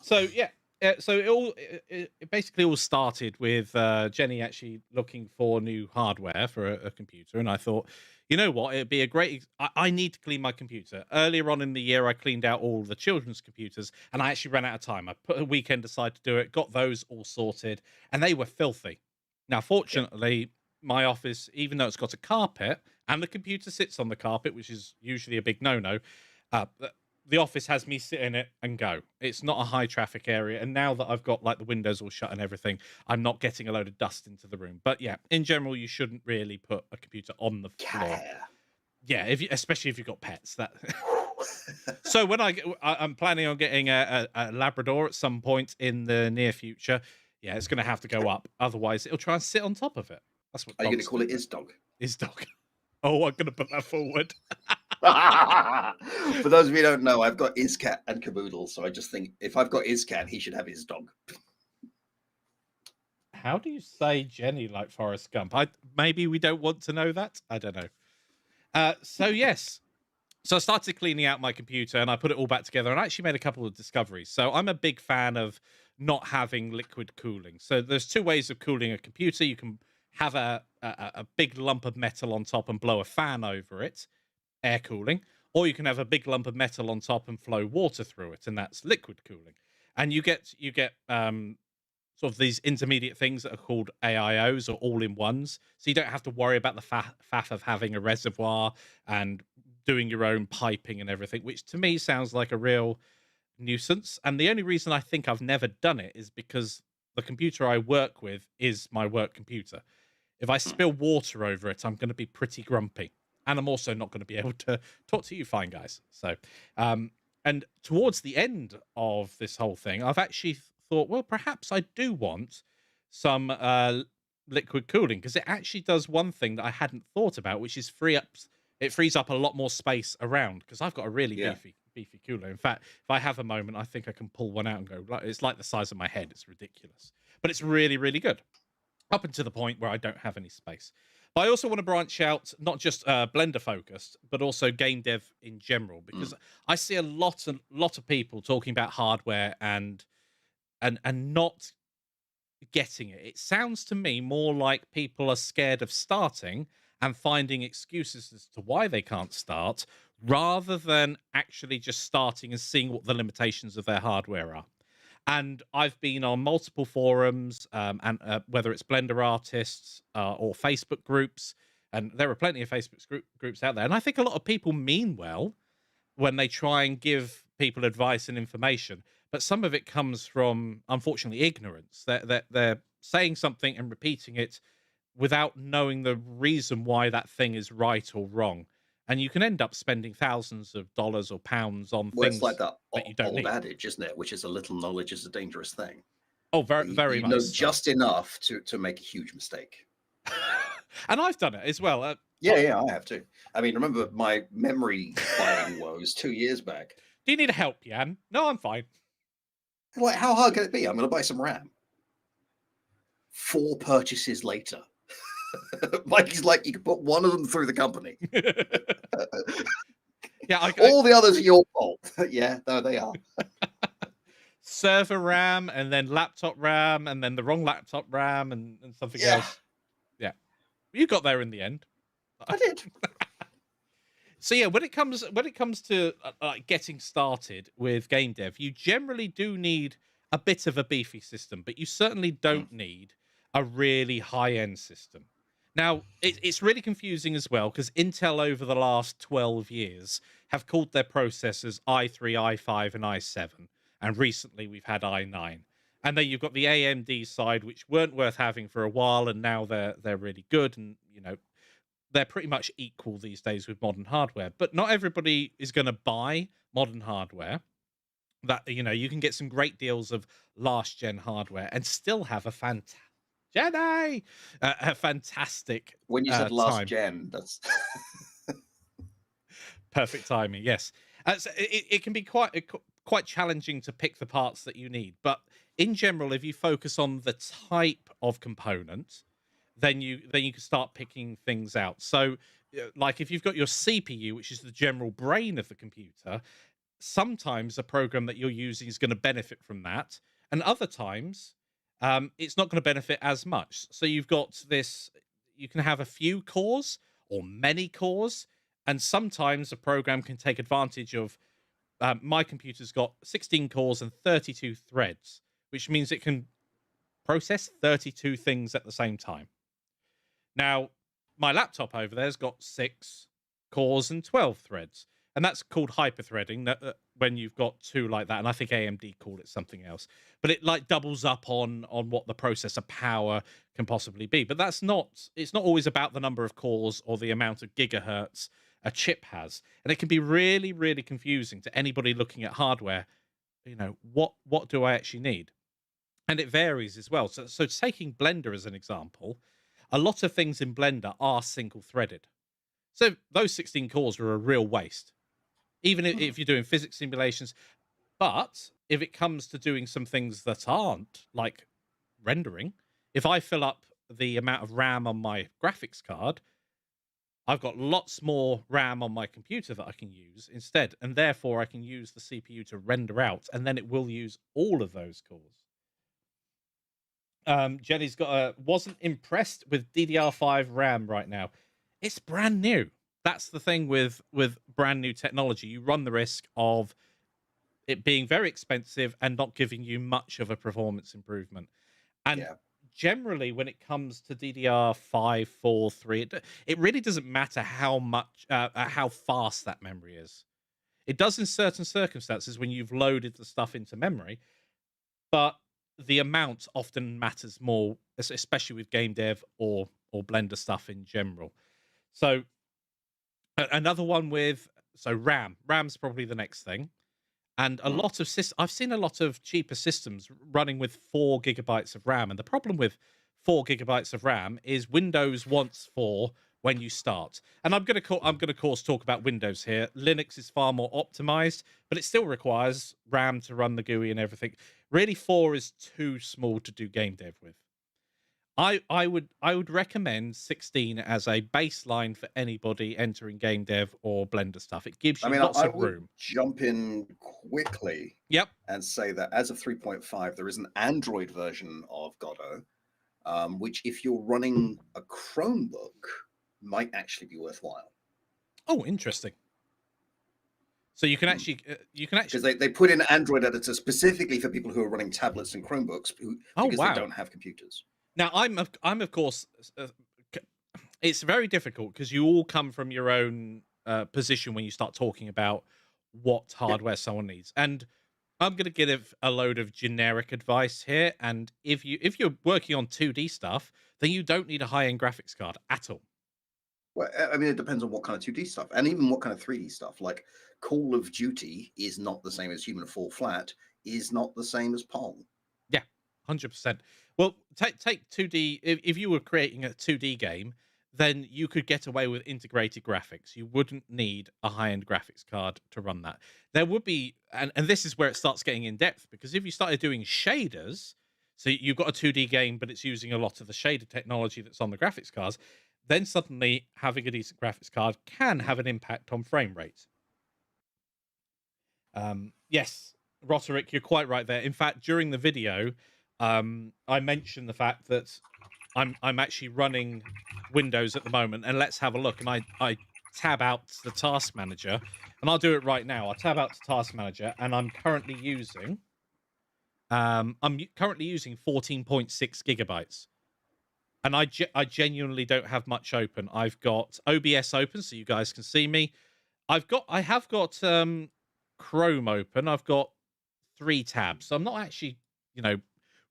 So yeah, so it basically all started with Jenny actually looking for new hardware for a computer, and I thought, you know what, it'd be a great. I need to clean my computer. Earlier on in the year, I cleaned out all the children's computers, and I actually ran out of time. I put a weekend aside to do it, got those all sorted, and they were filthy. Now, Yep. fortunately, my office, even though it's got a carpet and the computer sits on the carpet, which is usually a big no-no, uh, the office has me sit in it and go. It's not a high traffic area, and now that I've got like the windows all shut and everything, I'm not getting a load of dust into the room. But yeah, in general, you shouldn't really put a computer on the Cat floor. hair. Yeah, if you, especially if you've got pets. That so when I'm planning on getting a Labrador at some point in the near future. Yeah, it's going to have to go up. Otherwise, it'll try and sit on top of it. That's what Are you going to dogs call do. it his dog? Is dog? Oh, I'm going to put that forward. For those of you who don't know, I've got his cat and Caboodle, so I just think if I've got his cat, he should have his dog. How do you say Jenny like Forrest Gump? Maybe we don't want to know that. I don't know. So yes, so I started cleaning out my computer and I put it all back together and I actually made a couple of discoveries. So I'm a big fan of not having liquid cooling. So there's two ways of cooling a computer. You can have a big lump of metal on top and blow a fan over it, air cooling, or you can have a big lump of metal on top and flow water through it, and that's liquid cooling. And you get sort of these intermediate things that are called AIOs or all in ones. So you don't have to worry about the faff of having a reservoir and doing your own piping and everything, which to me sounds like a real nuisance. And the only reason I think I've never done it is because the computer I work with is my work computer. If I Hmm. spill water over it, I'm going to be pretty grumpy. And I'm also not going to be able to talk to you fine guys. So, um, and towards the end of this whole thing, I've actually thought, well, perhaps I do want some liquid cooling because it actually does one thing that I hadn't thought about, which is it frees up a lot more space around because I've got a really Yeah. beefy cooler. In fact, if I have a moment, I think I can pull one out and go. It's like the size of my head. It's ridiculous, but it's really really good up until the point where I don't have any space. But I also want to branch out, not just Blender focused, but also game dev in general, Hmm. because I see a lot of people talking about hardware and not getting it. It sounds to me more like people are scared of starting and finding excuses as to why they can't start, rather than actually just starting and seeing what the limitations of their hardware are. And I've been on multiple forums, and whether it's Blender artists or Facebook groups, and there are plenty of Facebook groups out there. And I think a lot of people mean well when they try and give people advice and information, but some of it comes from, unfortunately, ignorance. They're saying something and repeating it without knowing the reason why that thing is right or wrong. And you can end up spending thousands of dollars or pounds on Well, it's like things that that you don't old need. adage, isn't it? Which is a little knowledge is a dangerous thing. Oh, very, very You much know so. just enough to make a huge mistake. And I've done it as well. Yeah, yeah, I have to. I mean, remember my memory buying woes 2 years back. Do you need help, Jan? No, I'm fine. Like, how hard can it be? I'm going to buy some RAM. 4 purchases later. Mikey's like, you can put one of them through the company. Yeah, All the others are your fault. Yeah, no, they are. server RAM and then laptop RAM and then the wrong laptop RAM and something Yeah, else. Yeah, you got there in the end. I did. So yeah, when it comes to like getting started with game dev, you generally do need a bit of a beefy system, but you certainly Mm. don't need a really high end system. Now, it's really confusing as well because Intel over the last 12 years have called their processors i3, i5, and i7, and recently we've had i9. And then you've got the AMD side, which weren't worth having for a while, and now they're really good, and they're pretty much equal these days with modern hardware. But not everybody is going to buy modern hardware. That you can get some great deals of last gen hardware and still have Jenny, a fantastic When you said last time. gen, that's Perfect timing, yes. So it can be quite challenging to pick the parts that you need, but in general, if you focus on the type of component, then you can start picking things out. So, like if you've got your CPU, which is the general brain of the computer, sometimes a program that you're using is going to benefit from that, and other times it's not going to benefit as much. So you've got this, you can have a few cores or many cores, and sometimes a program can take advantage of. My computer's got 16 cores and 32 threads, which means it can process 32 things at the same time. Now, my laptop over there's got 6 cores and 12 threads, and that's called hyperthreading. When you've got two like that, and I think AMD called it something else, but it like doubles up on what the processor power can possibly be. But that's not. It's not always about the number of cores or the amount of gigahertz a chip has, and it can be really, really confusing to anybody looking at hardware. You know, what do I actually need? And it varies as well. So taking Blender as an example, a lot of things in Blender are single threaded. So those 16 cores are a real waste, even if you're doing physics simulations. But if it comes to doing some things that aren't, like rendering, if I fill up the amount of RAM on my graphics card, I've got lots more RAM on my computer that I can use instead. And therefore, I can use the CPU to render out, and then it will use all of those cores. Jenny's got wasn't impressed with DDR5 RAM right now. It's brand new. That's the thing with brand new technology. You run the risk of it being very expensive and not giving you much of a performance improvement. And Yeah. generally, when it comes to DDR5, 4, 3, it really doesn't matter how much, how fast that memory is. It does in certain circumstances when you've loaded the stuff into memory, but the amount often matters more, especially with game dev or Blender stuff in general. So another one with RAM's probably the next thing, and a lot of I've seen a lot of cheaper systems running with 4 GB of RAM, and the problem with 4 GB of RAM is Windows wants 4 when you start. And I'm going to of course talk about Windows here. Linux is far more optimized, but it still requires RAM to run the GUI and everything. Really, 4 is too small to do game dev with. I would recommend 16 as a baseline for anybody entering game dev or Blender stuff. It gives you lots I of would room. jump in quickly Yep. and say that as of 3.5, there is an Android version of Godot, which if you're running a Chromebook, might actually be worthwhile. Oh, interesting. So you can actually because they put in Android editor specifically for people who are running tablets and Chromebooks because they don't have computers. Now I'm of course it's very difficult because you all come from your own position when you start talking about what hardware someone needs, and I'm going to give a load of generic advice here. And if you're working on 2D stuff, then you don't need a high-end graphics card at all. Well, I mean, it depends on what kind of 2D stuff, and even what kind of 3D stuff. Like Call of Duty is not the same as Human Fall Flat, is not the same as Pong. Yeah, 100%. Well, take 2D. If you were creating a 2D game, then you could get away with integrated graphics. You wouldn't need a high-end graphics card to run that. There would be, and this is where it starts getting in depth, because if you started doing shaders, so you've got a 2D game, but it's using a lot of the shader technology that's on the graphics cards, then suddenly having a decent graphics card can have an impact on frame rate. Yes, Rotterick, you're quite right there. In fact, during the video, I mentioned the fact that I'm actually running Windows at the moment, and let's have a look. And I tab out the Task Manager, and I'll do it right now. I'll tab out to Task Manager, and I'm currently using 14.6 gigabytes. And I genuinely don't have much open. I've got OBS open so you guys can see me. I have got Chrome open. I've got 3 tabs. So I'm not actually,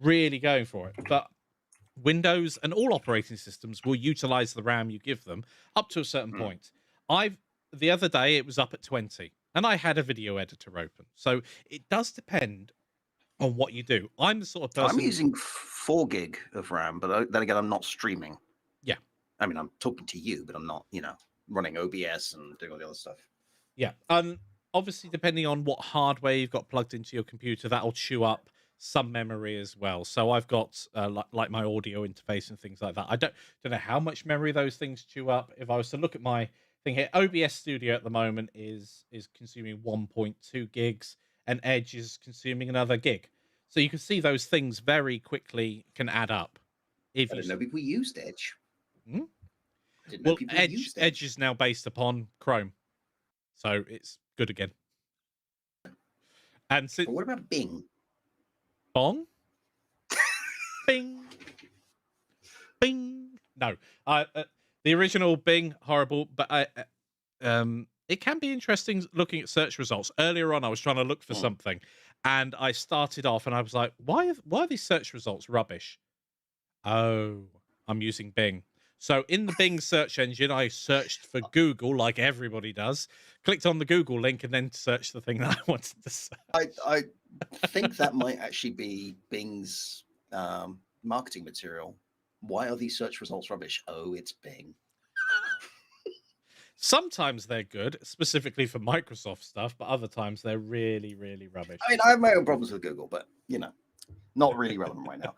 really going for it. But Windows and all operating systems will utilize the RAM you give them up to a certain point. The other day it was up at 20, and I had a video editor open. So it does depend on what you do. I'm the sort of person. I'm using 4 gig of RAM, but then again, I'm not streaming. Yeah. I mean, I'm talking to you, but I'm not, running OBS and doing all the other stuff. Yeah. Obviously, depending on what hardware you've got plugged into your computer, that'll chew up some memory as well. So I've got like my audio interface and things like that. I don't know how much memory those things chew up. If I was to look at my thing here. OBS Studio at the moment is consuming 1.2 gigs, and Edge is consuming another gig. So you can see those things very quickly can add up. If I you didn't know people used Edge. Hmm? I didn't know well, people Edge used Edge is now based upon Chrome, so it's good again. And But what about Bing? Bong, Bing, Bing. No, the original Bing horrible, but it can be interesting looking at search results. Earlier on, I was trying to look for something, and I started off, and I was like, why are these search results rubbish? Oh, I'm using Bing. So in the Bing search engine, I searched for Google like everybody does, clicked on the Google link, and then searched the thing that I wanted to search. I think that might actually be Bing's marketing material. Why are these search results rubbish? Oh, it's Bing. Sometimes they're good, specifically for Microsoft stuff, but other times they're really, really rubbish. I mean, I have my own problems with Google, but not really relevant right now.